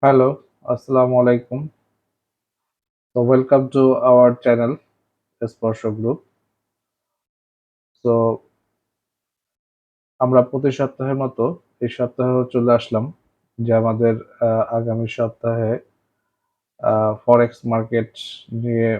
Hello, Assalamu alaikum. So welcome to our channel, Sporso Group. So আমরা প্রতি সপ্তাহের মতো এই সপ্তাহেও চলে আসলাম যে আমাদের আগামী সপ্তাহে ফরেক্স মার্কেট নিয়ে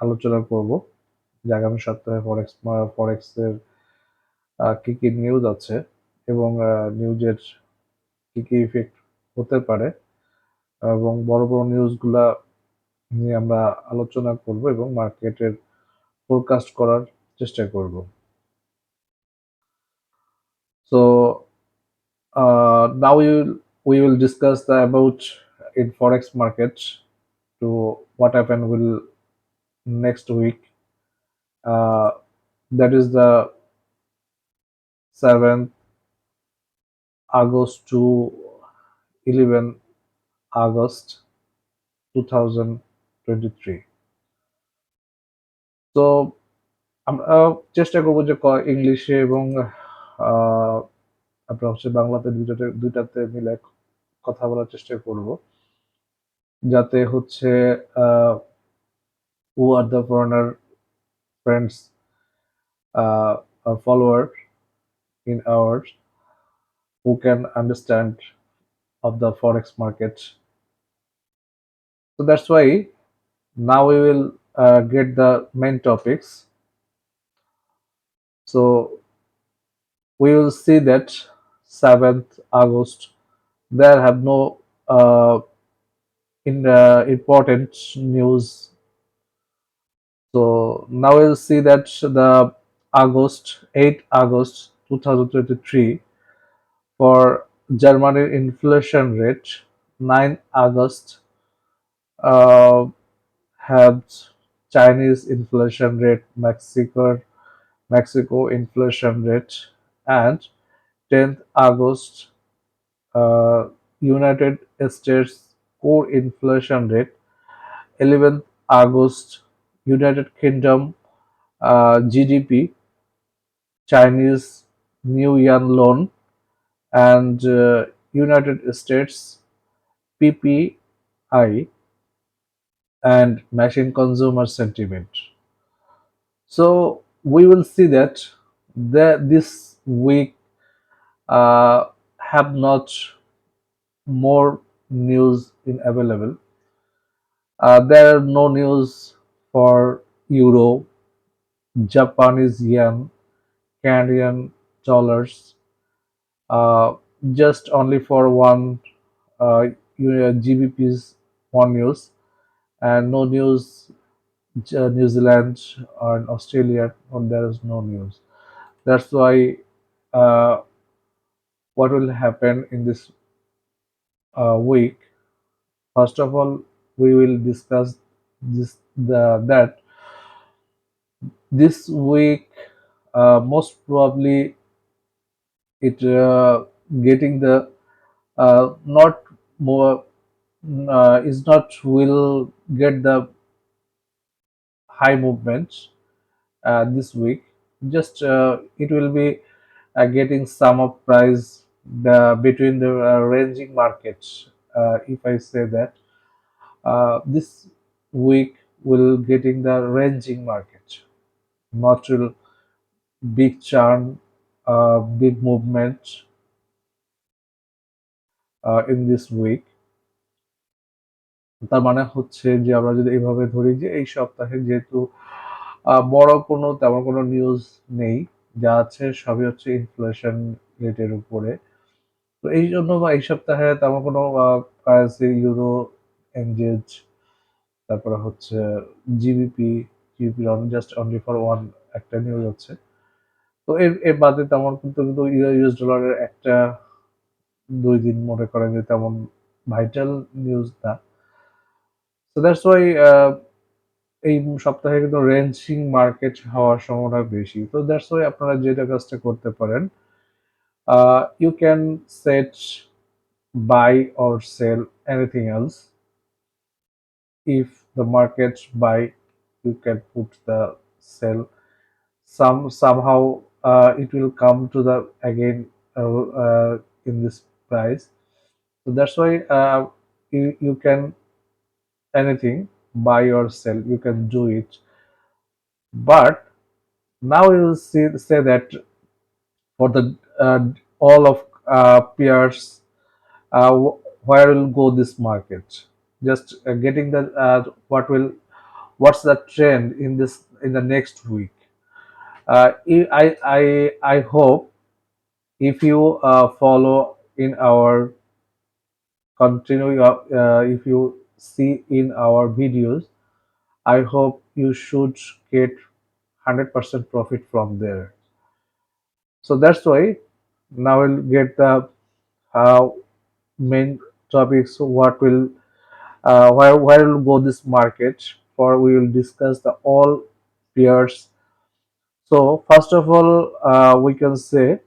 আলোচনা করব। যে আগামী সপ্তাহে ফরেক্সের কি কি নিউজ আছে এবং নিউজের কি কি ইফেক্ট হতে পারে এবং বড় বড় নিউজগুলা নিয়ে আমরা আলোচনা করব এবং মার্কেটের ফোরকাস্ট করার চেষ্টা করব। So now we will discuss the about in forex market to what happened will next week. Uh, that is the 7th August to 11 August 2023. So আমরা চেষ্টা করবো যে ইংলিশে এবং আহ, আপনার হচ্ছে বাংলাতে দুইটাতে মিলে কথা বলার চেষ্টা করব যাতে হচ্ছে who are the foreigner friends or followers in ours who can understand of the forex market. So that's why now we will get the main topics. So we will see that 7th August there have no important news. So now we'll see that the August 8 August 2023 for Germany inflation rate 9 August have Chinese inflation rate, Mexico inflation rate, and 10th August United States core inflation rate, 11th August United Kingdom GDP, Chinese New Yuan loan, and United States PPI and machine consumer sentiment. So we will see that this week have not more news in available. There are no news for euro, Japanese yen, Canadian dollars. Uh, just only for one GBP's one news and no news New Zealand or Australia, or there is no news. That's why uh, what will happen in this week? First of all, we will discuss that this week most probably it getting the not more is not will get the high movement this week. Just it will be getting some of price between the ranging markets. If I say that this week will getting the ranging market, not real big churn, big movement in this week. তার মানে হচ্ছে যে আমরা যদি এইভাবে ধরি যে এই সপ্তাহে যেহেতু বড় কোনো তেমন কোনো নিউজ নেই, যা আছে সবই হচ্ছে ইনফ্লেশন রেটের উপরে। তো এই জন্য বা এই সপ্তাহে তেমন কোনো কারেন্সি ইউরো এনগেজ, তারপরে হচ্ছে GBP GBP just only for one একটা নিউজ হচ্ছে। তো এর বাদে তেমন কিন্তু ইউএস ডলারের একটা 2 দিন মনে করেন যে তেমন ভাইটাল নিউজ না। সো দ্যাটস ওয়াই এই সপ্তাহে কিন্তু রেঞ্জিং মার্কেট হওয়ার সম্ভাবনা বেশি। তো দ্যাটস ওয়াই আপনারা যেটা কাজটা করতে পারেন, you can set buy or sell anything else. If the market buy, you can put the sell. Somehow it will come to the again in this price. So that's why you can anything buy or sell, you can do it. But now you will say that for the all of peers, where will go this market? Just getting the what's the trend in this in the next week. I hope if you follow in our continue if you see in our videos, I hope you should get 100% profit from there. So that's why now we'll get the uh, main topics. What will where will go this market? For we will discuss the all peers. So first of all, we can say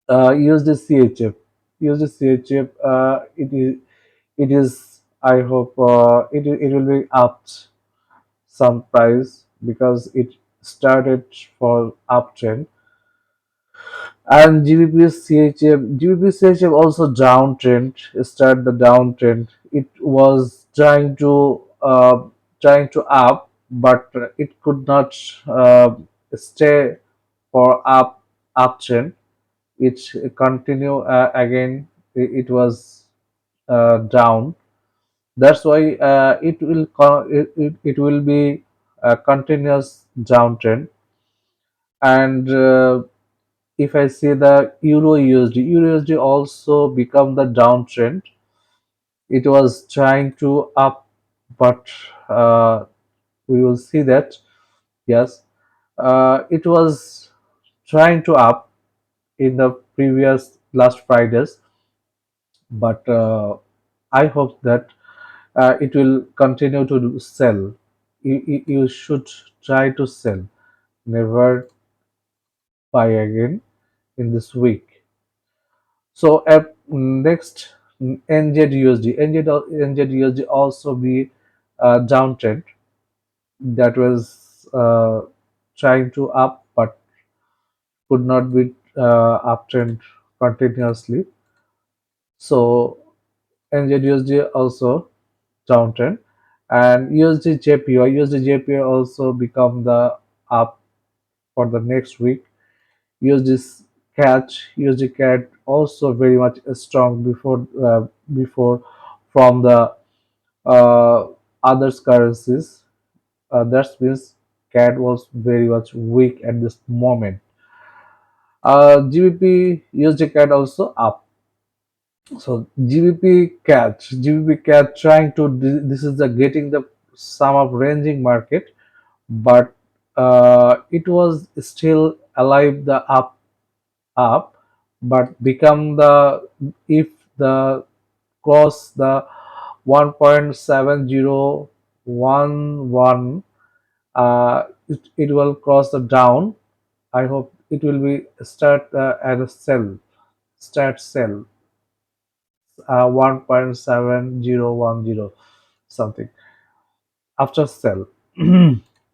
use the CHF. Use the CHF. It is. I hope it will be up some price because it started for uptrend. And GBP CHF also downtrend. Start the downtrend. It was trying to up, but it could not stay for uptrend. It continue again. It was down. That's why it will be a continuous downtrend. And if I say the Euro USD also become the downtrend. It was trying to up, but we will see that yes, it was trying to up in the previous last Fridays, but I hope that it will continue to sell. You should try to sell, never buy again in this week. So next NZUSD also be downtrend that was trying to up but could not be uptrend continuously. So NZUSD also downtrend, and USD JPY also become the up for the next week. USD CAD also very much strong before from the uh, others currencies. That means CAD was very much weak at this moment. GBP USD CAD also up. So GBP CAD trying to this is the getting the sum of ranging market, but it was still alive the up, but become the if the cross the 1.7011, it will cross the down. I hope it will be start at a sell 1.7010 something after sell.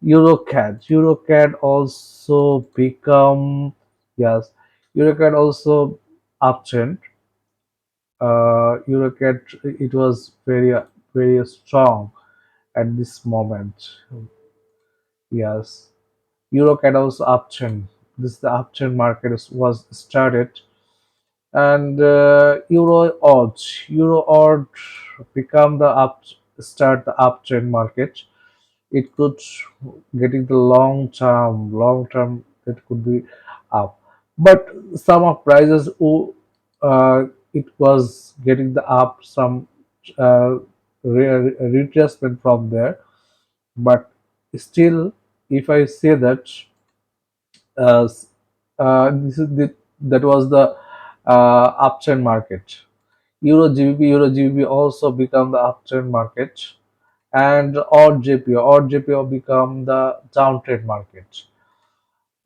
Eurocad also become yes, Eurocad also uptrend. Eurocad it was very strong at this moment. Yes, Eurocad also uptrend. This the uptrend market was started. And Euro odd become the up start the uptrend market. It could getting the long term it could be up, but some of prices it was getting the up some uh, retracement from there. But still, if I say that uh, s- that was the uptrend market. Euro GBP also become the uptrend market, and odd JPY become the downtrend market.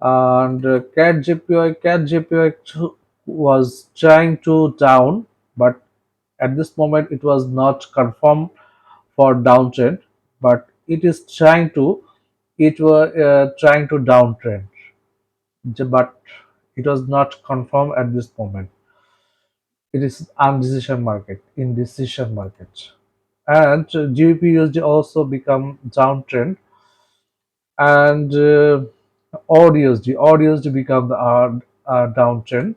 And CAD JPY was trying to down, but at this moment it was not confirmed for downtrend, but it is trying to it was trying to downtrend, but it was not confirmed at this moment. It is undecision market, indecision market. And GBP also become downtrend, and ODUSD become the downtrend,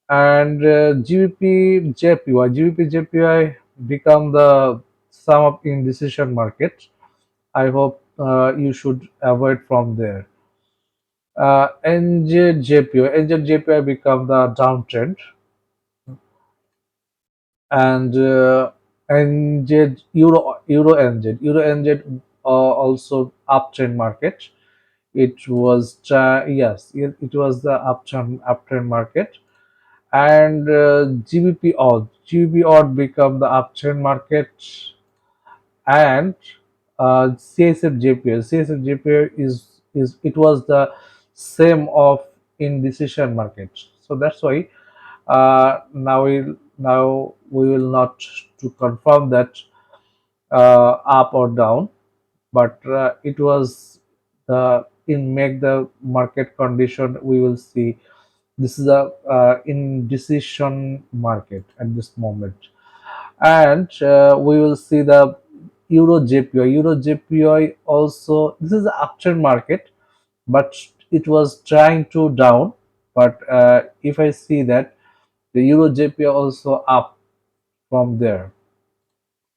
and GBP JPY become the sum of indecision market. I hope you should avoid from there. NZJPY become the downtrend, and Euro NZ also uptrend market. It was the uptrend market, and GBP odd become the uptrend market, and CSF JPY is it was the same of indecision market. So that's why now we will not to confirm that up or down, but it was the in make the market condition. We will see this is a indecision market at this moment, and we will see the Euro JPY also. This is the uptrend market, but it was trying to down. But if I see that the Euro JPY also up from there,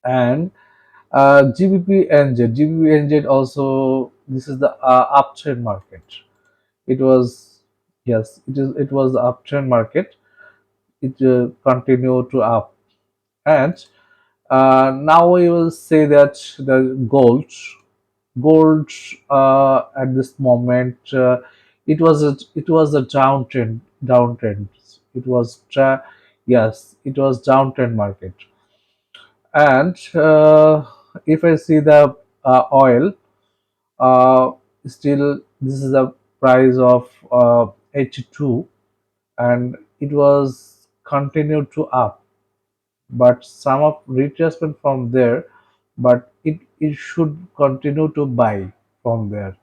and GBP NZ also, this is the uptrend market. It was, yes, it was the uptrend market. It continued to up, and now we will say that the gold at this moment, it was a downtrend. It was yes, it was downtrend market. And if I see the oil, uh, still this is the price of 82, and it was continued to up, but some of retracement from there, but it should continue to buy from there.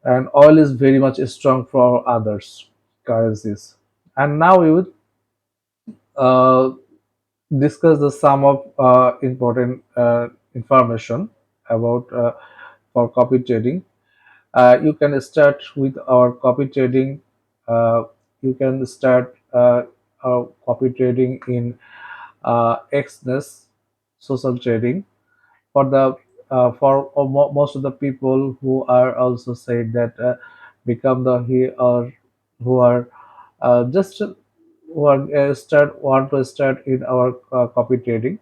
And oil is very much strong for others currencies. And now we would uh, discuss the some of important information about for copy trading. You can start with our copy trading. You can start our copy trading in Xness social trading. For the most of the people who are also said that become the he or who are just who are start want to start in our copy trading,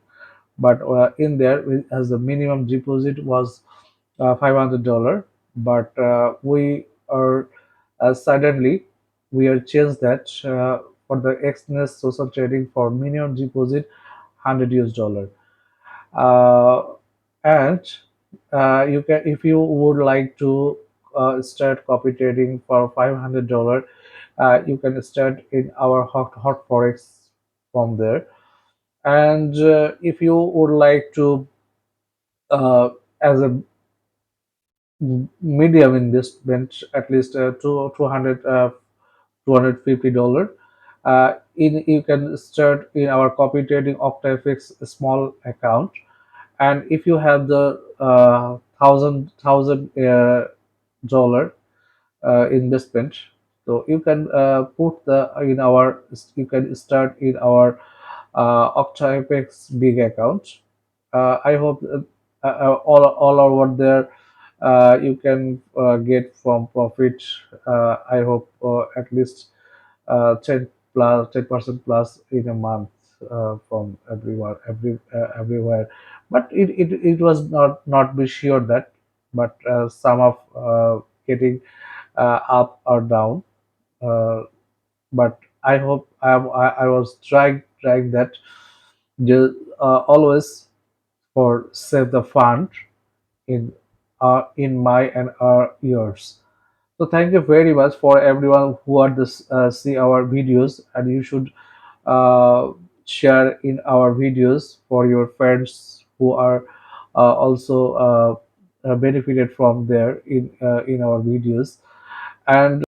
but in there as the minimum deposit was $500, but we are suddenly we are changed that for the Xness social trading for minimum deposit $100, uh, and you can, if you would like to start copy trading for $500, you can start in our hot forex from there. And if you would like to as a medium investment, at least $250, in you can start in our copy trading OctaFX small account. And if you have the thousand dollar investment, so you can put the in our you can start in our OctaFX big account. I hope all over there you can get from profit. I hope at least 10% plus in a month from everywhere. But it was not be sure that, but some of getting up or down. Uh, but I hope I was trying that just always for save the fund in my and our ears. So thank you very much for everyone who are this see our videos, and you should uh, share in our videos for your friends who are also benefited from there in our videos. And